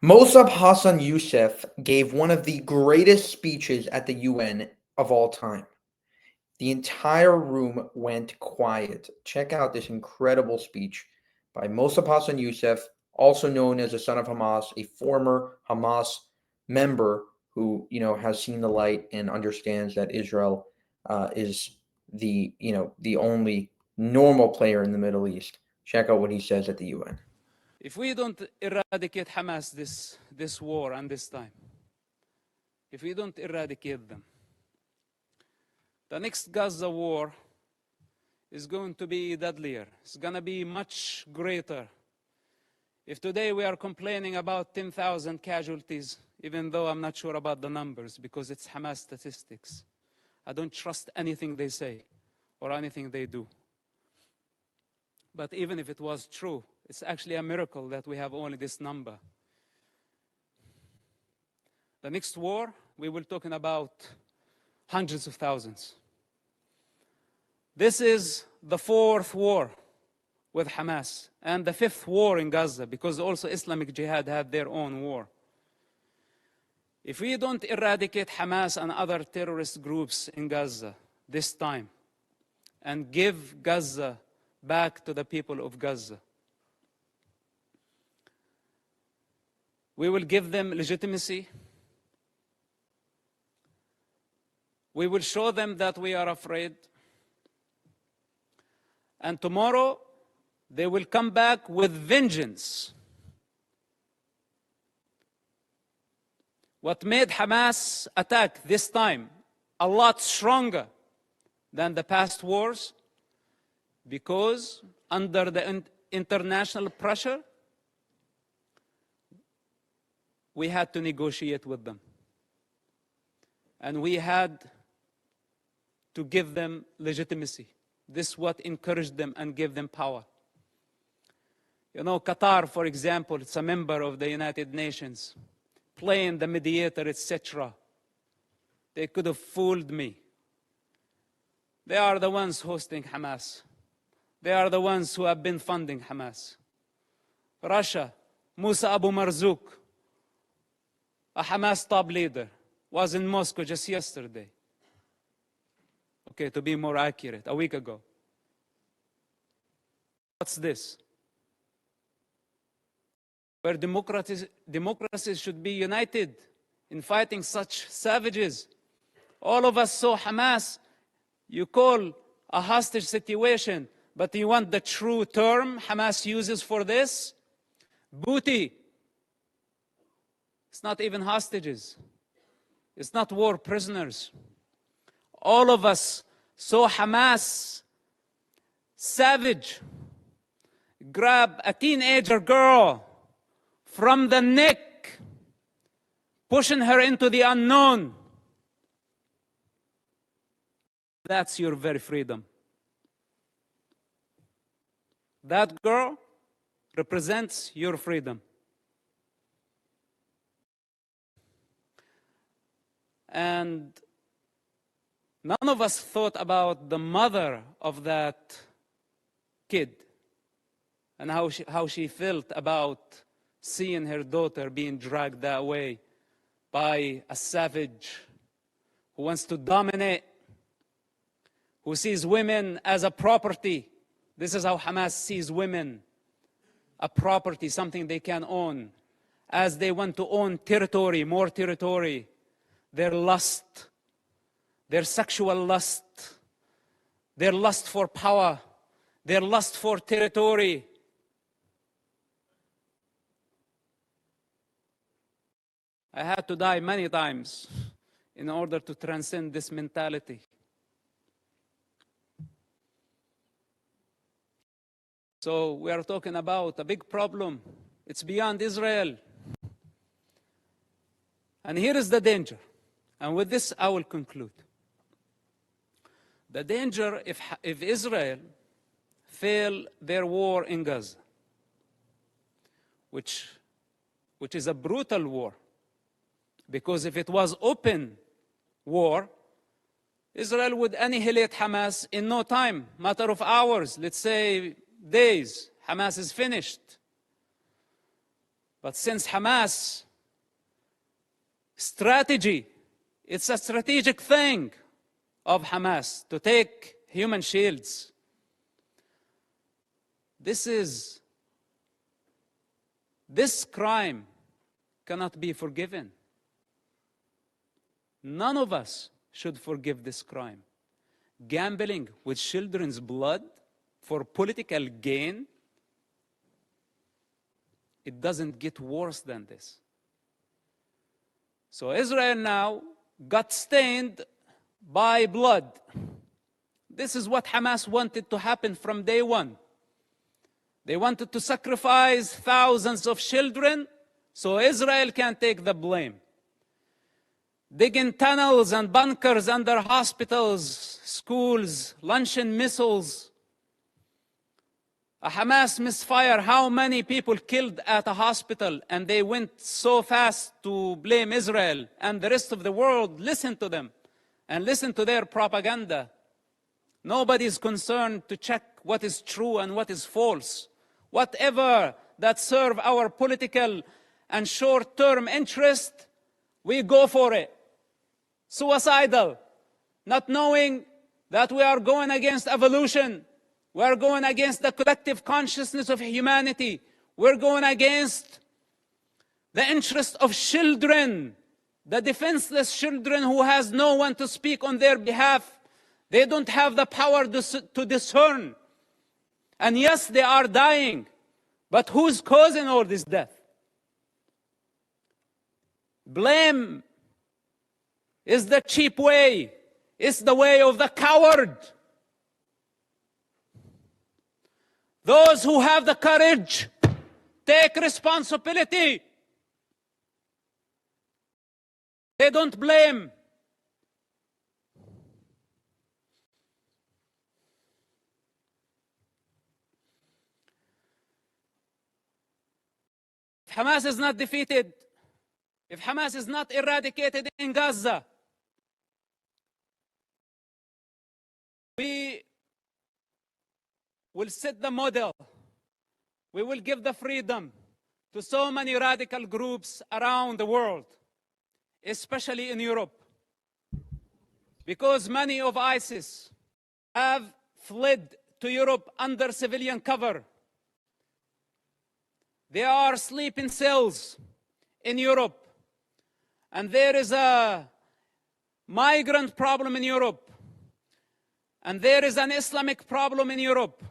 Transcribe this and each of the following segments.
Mosab Hasan Yousefs gave one of the greatest speeches at the UN of all time. The entire room went quiet. Check out this incredible speech by Mosab Hasan Yousefs, also known as the son of Hamas, a former Hamas member who, has seen the light and understands that Israel is the only normal player in the Middle East. Check out what he says at the UN. If we don't eradicate Hamas this war and this time, if we don't eradicate them, the next Gaza war is going to be deadlier. It's going to be much greater. If today we are complaining about 10,000 casualties, even though I'm not sure about the numbers because it's Hamas statistics, I don't trust anything they say or anything they do. But even if it was true, it's actually a miracle that we have only this number. The next war, we will be talking about hundreds of thousands. This is the fourth war with Hamas and the fifth war in Gaza, because also Islamic Jihad had their own war. If we don't eradicate Hamas and other terrorist groups in Gaza this time and give Gaza back to the people of Gaza, we will give them legitimacy. We will show them that we are afraid. And tomorrow, they will come back with vengeance. What made Hamas attack this time a lot stronger than the past wars? Because under the international pressure, we had to negotiate with them. And we had to give them legitimacy. This is what encouraged them and gave them power. You know, Qatar, for example, it's a member of the United Nations, playing the mediator, etc. They could have fooled me. They are the ones hosting Hamas. They are the ones who have been funding Hamas. Russia, Musa Abu Marzouk, a Hamas top leader, was in Moscow just yesterday. Okay, to be more accurate, a week ago. What's this? Where democracies should be united in fighting such savages. All of us saw Hamas. You call a hostage situation, but you want the true term Hamas uses for this? Booty. It's not even hostages. It's not war prisoners. All of us saw Hamas, savage, grab a teenager girl from the neck, pushing her into the unknown. That's your very freedom. That girl represents your freedom. And none of us thought about the mother of that kid and how she felt about seeing her daughter being dragged that way by a savage who wants to dominate, who sees women as a property. This is how Hamas sees women, a property, something they can own. As they want to own territory, more territory, their lust, their sexual lust, their lust for power, their lust for territory. I had to die many times in order to transcend this mentality. So we are talking about a big problem. It's beyond Israel. And here is the danger. And with this, I will conclude. The danger if Israel fail their war in Gaza, which is a brutal war, because if it was open war, Israel would annihilate Hamas in no time, matter of hours, let's say days. Hamas is finished. But since Hamas strategy, it's a strategic thing of Hamas to take human shields. This crime cannot be forgiven. None of us should forgive this crime. Gambling with children's blood for political gain, it doesn't get worse than this. So Israel now got stained by blood. This is what Hamas wanted to happen from day one. They wanted to sacrifice thousands of children so Israel can take the blame. Digging tunnels and bunkers under hospitals, schools, launching missiles. A Hamas misfire, how many people killed at a hospital, and they went so fast to blame Israel, and the rest of the world listened to them and listened to their propaganda. Nobody is concerned to check what is true and what is false. Whatever that serve our political and short-term interest, we go for it. Suicidal, not knowing that we are going against evolution. We are going against the collective consciousness of humanity. We're going against the interest of children, the defenseless children who has no one to speak on their behalf. They don't have the power to discern. And yes, they are dying. But who's causing all this death? Blame is the cheap way. It's the way of the coward. Those who have the courage, take responsibility. They don't blame. If Hamas is not defeated, if Hamas is not eradicated in Gaza, we will set the model. We will give the freedom to so many radical groups around the world, especially in Europe, because many of ISIS have fled to Europe under civilian cover. They are sleeping cells in Europe, and there is a migrant problem in Europe, and there is an Islamic problem in Europe.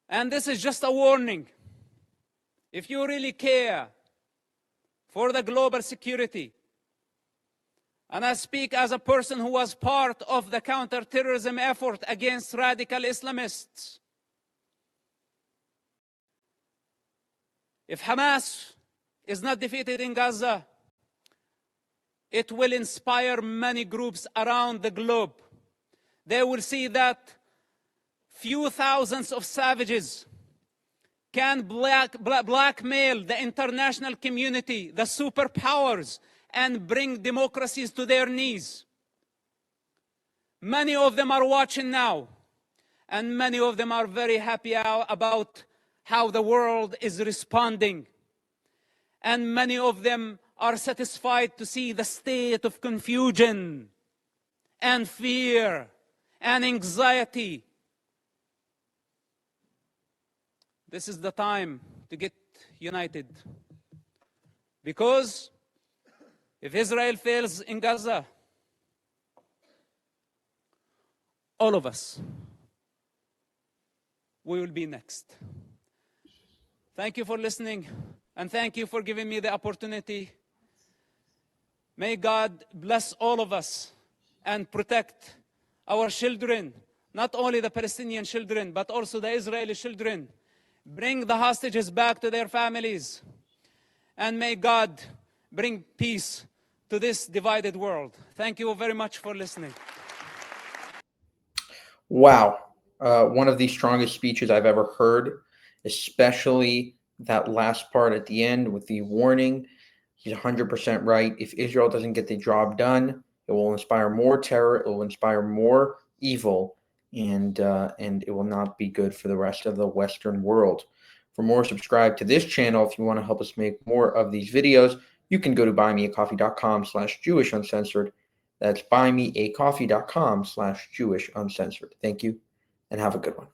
And this is just a warning. If you really care for the global security, and I speak as a person who was part of the counterterrorism effort against radical Islamists, if Hamas is not defeated in Gaza, it will inspire many groups around the globe. They will see that few thousands of savages can blackmail the international community, the superpowers, and bring democracies to their knees. Many of them are watching now, and many of them are very happy about how the world is responding. And many of them are satisfied to see the state of confusion and fear and anxiety. This is the time to get united. Because if Israel fails in Gaza, all of us, we will be next. Thank you for listening, and thank you for giving me the opportunity. May God bless all of us and protect our children, not only the Palestinian children, but also the Israeli children. Bring the hostages back to their families. And may God bring peace to this divided world. Thank you very much for listening. Wow. One of the strongest speeches I've ever heard, especially that last part at the end with the warning. He's 100% right. If Israel doesn't get the job done, it will inspire more terror. It will inspire more evil, and it will not be good for the rest of the Western world. For more, subscribe to this channel. If you want to help us make more of these videos, you can go to buymeacoffee.com/JewishUncensored. That's buymeacoffee.com/JewishUncensored. Thank you, and have a good one.